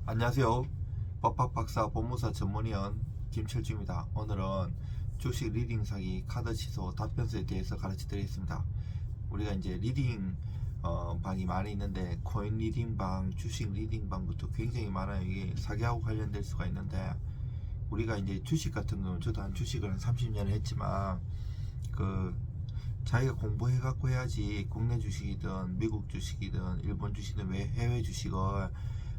안녕하세요. 법학박사 법무사 전문위원 김철주입니다. 오늘은 주식 리딩 사기 카드 취소 답변서에 대해서 가르쳐 드리겠습니다. 우리가 이제 리딩 방이 많이 있는데 코인 리딩 방, 주식 리딩 방부터 굉장히 많아요. 이게 사기하고 관련될 수가 있는데 우리가 이제 주식 같은 경우는 저도 한 주식을 한 30년 했지만 그 자기가 공부해 갖고 해야지. 국내 주식이든 미국 주식이든 일본 주식이든 해외 주식을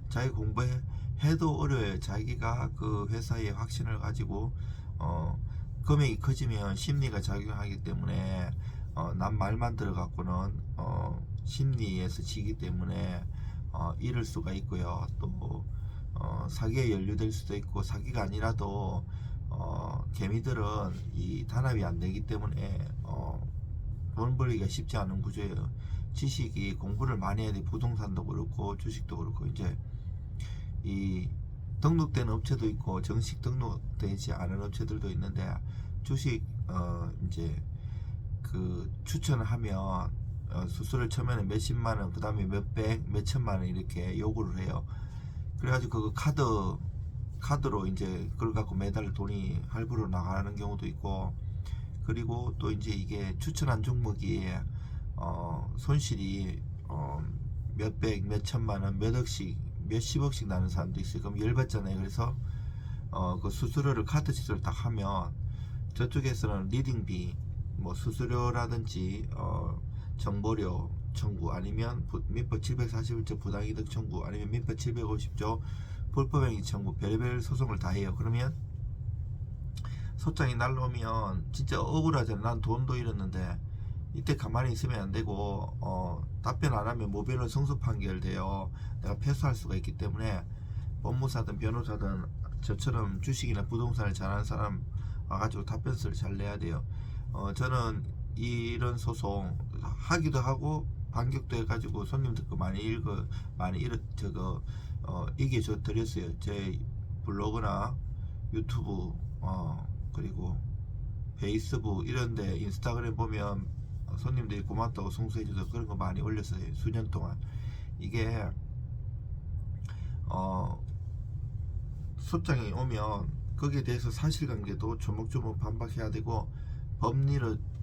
자기 공부해도 어려워요. 자기가 그 회사의 확신을 가지고 금액이 커지면 심리가 작용하기 때문에 남 말만 들어갖고는 심리에서 지기 때문에 잃을 수가 있고요. 또 사기에 연루될 수도 있고, 사기가 아니라도 개미들은 이 단합이 안 되기 때문에 돈 벌기가 쉽지 않은 구조예요. 지식이 공부를 많이 해야 돼. 부동산도 그렇고 주식도 그렇고. 이제 이 등록된 업체도 있고 정식 등록되지 않은 업체들도 있는데, 주식 이제 그 추천을 하면 수수료를 처음에는 몇십만원, 그 다음에 몇백, 몇천만원 이렇게 요구를 해요. 그래가지고 그 카드로 이제 그걸 갖고 매달 돈이 할부로 나가는 경우도 있고, 그리고 또 이제 이게 추천한 종목이 손실이 몇백, 몇천만원, 몇억씩, 몇십억씩 나는 사람도 있어요. 그럼 열받잖아요. 그래서 그 수수료를, 카드 취소를 딱 하면 저쪽에서는 리딩비, 뭐 수수료라든지 정보료 청구, 아니면 민법 741조 부당이득 청구, 아니면 민법 750조 불법행위 청구, 별의별 소송을 다 해요. 그러면 소장이 날라오면 진짜 억울하잖아. 난 돈도 잃었는데. 이때 가만히 있으면 안 되고 답변 안 하면 무변을 승소 판결돼요. 내가 패소할 수가 있기 때문에 법무사든 변호사든 저처럼 주식이나 부동산을 잘하는 사람 와가지고 답변서를 잘 내야 돼요. 저는 이런 소송 하기도 하고 반격도 해가지고 손님들 거 많이 이겨줘 드렸어요. 제 블로그나 유튜브 그리고 페이스북 이런데, 인스타그램 보면 손님들이 고맙다고 송수해줘서 그런 거 많이 올렸어요. 수년 동안. 이게 소장이 오면 거기에 대해서 사실관계도 조목조목 반박해야 되고,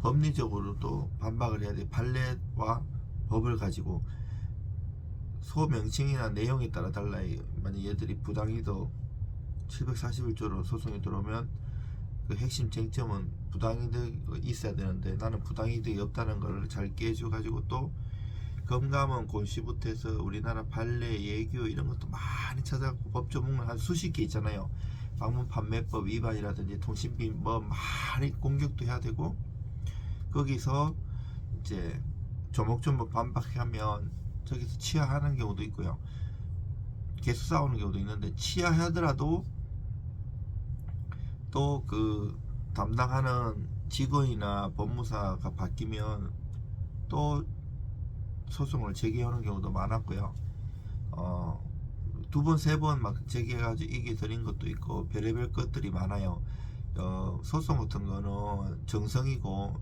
법리적으로도 반박을 해야 돼. 판례와 법을 가지고 소명칭이나 내용에 따라 달라요. 만약 얘들이 부당이득 741조로 소송이 들어오면 그 핵심 쟁점은 부당이득이 있어야 되는데, 나는 부당이득이 없다는 걸 잘 깨줘 가지고, 또 검감원 고시부터 해서 우리나라 판례, 예규 이런 것도 많이 찾아갖고 법조문을 한 수십 개 있잖아요. 방문 판매법 위반이라든지 통신비 뭐 많이 공격도 해야 되고, 거기서 이제 조목조목 반박하면 저기서 취하하는 경우도 있고요. 계속 싸우는 경우도 있는데, 취하하더라도 또 그 담당하는 직원이나 법무사가 바뀌면 또 소송을 제기하는 경우도 많았고요. 두 번, 세 번 막 제기해가지고 이게 드린 것도 있고 별의별 것들이 많아요. 소송 같은 거는 정성이고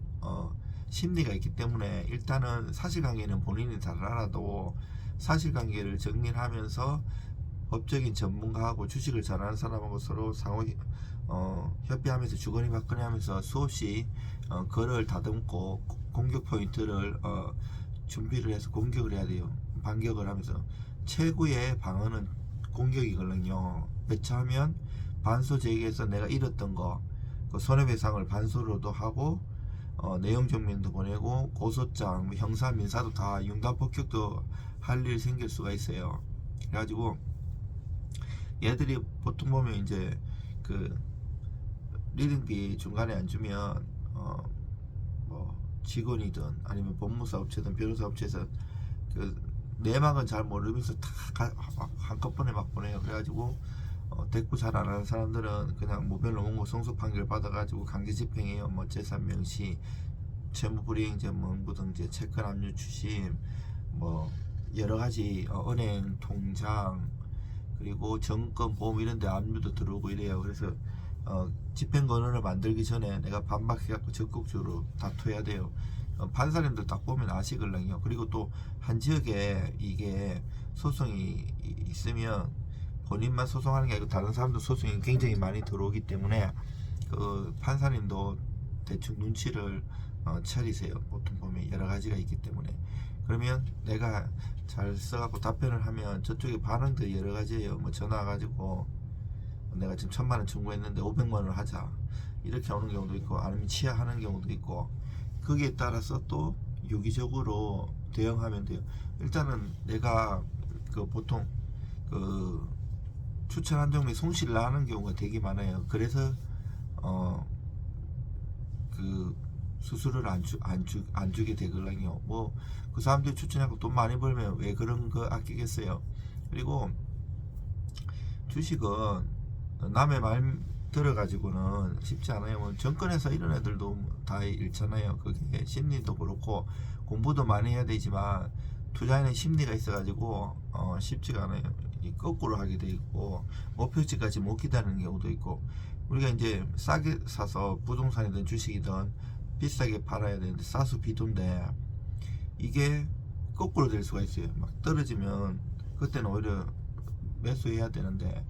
심리가 있기 때문에, 일단은 사실관계는 본인이 잘 알아도 사실관계를 정리하면서 법적인 전문가하고 주식을 잘하는 사람하고 서로 상호 협의하면서 주거니 받거니 하면서 수없이 글을 다듬고 공격 포인트를 준비를 해서 공격을 해야 돼요. 반격을 하면서. 최고의 방어는 공격이거든요. 배차하면 반소 제기해서 내가 잃었던 거, 그 손해배상을 반소로도 하고 내용 증명도 보내고 고소장, 뭐 형사 민사도 다 융단 폭격도 할 일 생길 수가 있어요. 그래가지고 얘들이 보통 보면 이제 그 리딩비 중간에 안 주면 뭐 직원이든 아니면 법무사 업체든 변호사 업체에서 그 내막은 잘 모르면서 다 한꺼번에 막 보내요. 그래가지고 대꾸 잘 안 하는 사람들은 그냥 무변 원고 승소 판결 받아가지고 강제 집행해요. 뭐 재산 명시, 채무불이행자 명부등재, 채권 압류 추심, 뭐 여러가지 은행 통장, 그리고 정권 보험 이런데 압류도 들어오고 이래요. 그래서 집행권을 만들기 전에 내가 반박해갖고 적극적으로 다투어야 돼요. 판사님들 딱 보면 아시걸랑요. 그리고 또 한 지역에 이게 소송이 있으면 본인만 소송하는 게 아니고 다른 사람도 소송이 굉장히 많이 들어오기 때문에 그 판사님도 대충 눈치를 차리세요. 보통 보면 여러 가지가 있기 때문에. 그러면 내가 잘 써갖고 답변을 하면 저쪽에 반응도 여러 가지예요. 뭐 전화 와가지고 내가 지금 1,000만 원 청구했는데 500만 원을 하자 이렇게 오는 경우도 있고, 아니면 취하하는 경우도 있고, 거기에 따라서 또 유기적으로 대응하면 돼요. 일단은 내가 그 보통 그 추천 한 종목에 손실을 나는 경우가 되게 많아요. 그래서 그 수수료를 안 주게 되거든요. 뭐 그 사람들이 추천하고 돈 많이 벌면 왜 그런 거 아끼겠어요. 그리고 주식은 남의 말 들어가지고는 쉽지 않아요. 뭐 정권에서 이런 애들도 다 잃잖아요. 그게 심리도 그렇고 공부도 많이 해야 되지만 투자에는 심리가 있어가지고 쉽지가 않아요. 거꾸로 하게 돼 있고 목표치까지 못 기다리는 경우도 있고, 우리가 이제 싸게 사서 부동산이든 주식이든 비싸게 팔아야 되는데 싸수 비도인데 이게 거꾸로 될 수가 있어요. 막 떨어지면 그때는 오히려 매수해야 되는데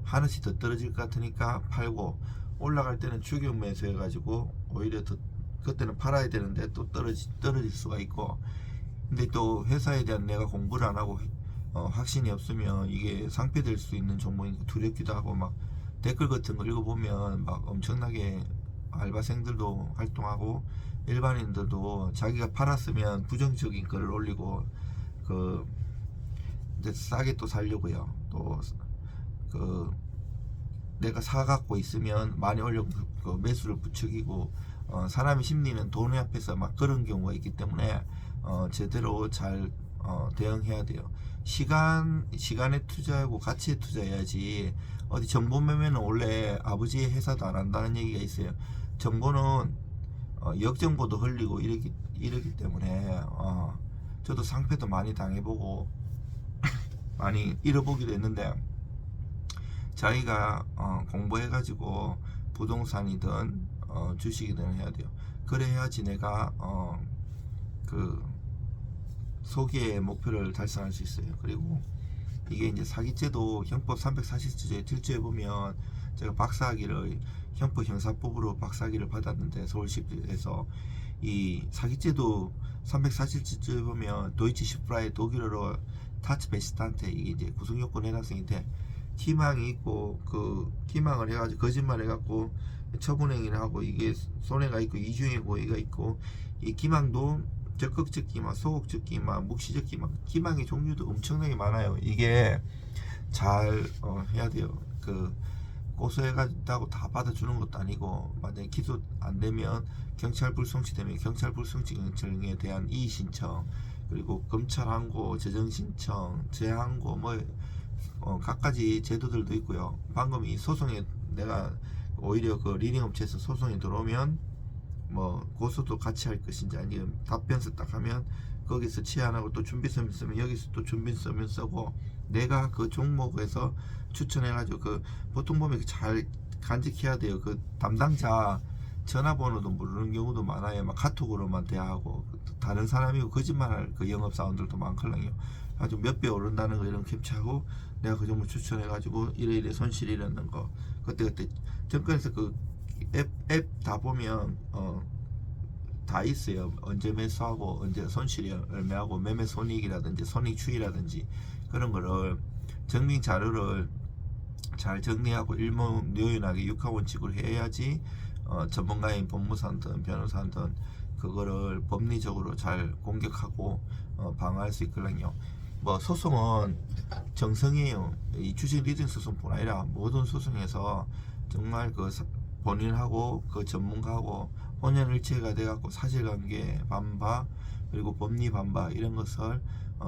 하나씩 더 떨어질 것 같으니까 팔고, 올라갈 때는 추격 매수해 가지고 오히려 더 그때는 팔아야 되는데 또 떨어질 수가 있고. 근데 또 회사에 대한 내가 공부를 안 하고 확신이 없으면 이게 상폐될 수 있는 종목이니까 두렵기도 하고, 막 댓글 같은 거 읽어보면 막 엄청나게 알바생들도 활동하고 일반인들도 자기가 팔았으면 부정적인 글을 올리고 그 이제 싸게 또 살려고요. 또 그 내가 사갖고 있으면 많이 올려 그 매수를 부추기고, 사람의 심리는 돈의 앞에서 막 그런 경우가 있기 때문에 제대로 잘 대응해야 돼요. 시간에 투자하고 가치에 투자해야지. 어디 정보 매매는 원래 아버지의 회사도 안 한다는 얘기가 있어요. 정보는 역정보도 흘리고 이러기 때문에 저도 상패도 많이 당해보고 많이 잃어보기도 했는데, 자기가 공부해가지고 부동산이든 주식이든 해야 돼요. 그래야지 내가 그 소기의 목표를 달성할 수 있어요. 그리고 이게 이제 사기죄도 형법 340조에 1조에 보면, 제가 박사학위를 형법 형사법으로 박사학위를 받았는데 서울시에서 이 사기죄도 340조에 보면 도이치 슈프라의 독일어로 타츠 베스탄테, 이게 이제 구성요건 해당성인데 기망이 있고 그 기망을 해가지고 거짓말 해갖고 처분행위를 하고 이게 손해가 있고 이중의 고의가 있고, 이 기망도 적극적 기망, 소극적 기망, 묵시적 기망, 기망의 종류도 엄청나게 많아요. 이게 잘 해야 돼요. 그 고소해가지고 다 받아주는 것도 아니고, 만약에 기소 안 되면 경찰 불송치 되면 경찰 불송치 결정에 대한 이의 신청, 그리고 검찰 항고, 재정 신청, 재항고, 뭐 각가지 제도들도 있고요. 방금 이 소송에 내가 오히려 그 리딩 업체에서 소송이 들어오면 뭐 고소도 같이 할 것인지, 아니면 답변서 딱 하면 거기서 치안하고 또 준비서면 쓰면 여기서 또 준비서면 쓰고, 내가 그 종목에서 추천해가지고 그 보통 보면 잘 간직해야 돼요. 그 담당자 전화번호도 모르는 경우도 많아요. 막 카톡으로만 대화하고 다른 사람이고 거짓말할 그 영업사원들도 많거든요. 아주 몇 배 오른다는 거 이런 캡처하고 내가 그 종목 추천해가지고 이래 손실이 일어난 거 그때 정권에서 그 앱 다 보면 다 있어요. 언제 매수하고 언제 손실이 얼마하고 매매 손익이라든지 손익 추이라든지 그런 거를 증빙 자료를 잘 정리하고 일목요연하게 육하원칙으로 해야지 전문가인 법무사든 변호사든 그거를 법리적으로 잘 공격하고 방어할 수 있거든요. 뭐 소송은 정성이에요. 이 주식 리딩 소송뿐 아니라 모든 소송에서 정말 그 본인하고 그 전문가하고 혼연일체가 돼갖고 사실관계 반바 그리고 법리 반바 이런 것을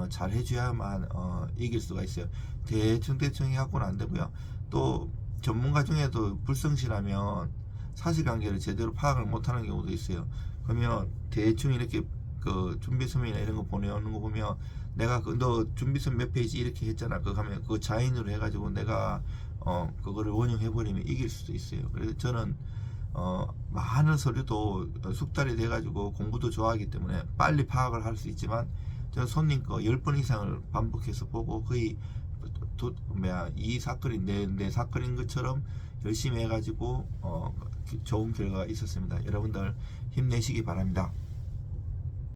잘 해줘야만 이길 수가 있어요. 대충 해갖고는 안 되고요. 또 전문가 중에도 불성실하면 사실관계를 제대로 파악을 못하는 경우도 있어요. 그러면 대충 이렇게 그 준비서면이나 이런 거 보내오는 거 보면 내가 너 준비서면 몇 페이지 이렇게 했잖아. 그거 하면 그거 자인으로 해가지고 내가 그거를 원용해버리면 이길 수도 있어요. 그래서 저는 많은 서류도 숙달이 돼가지고 공부도 좋아하기 때문에 빨리 파악을 할 수 있지만, 저는 손님 거 10번 이상을 반복해서 보고 거의 이 사건이 내 사건인 것처럼 열심히 해가지고 좋은 결과가 있었습니다. 여러분들 힘내시기 바랍니다.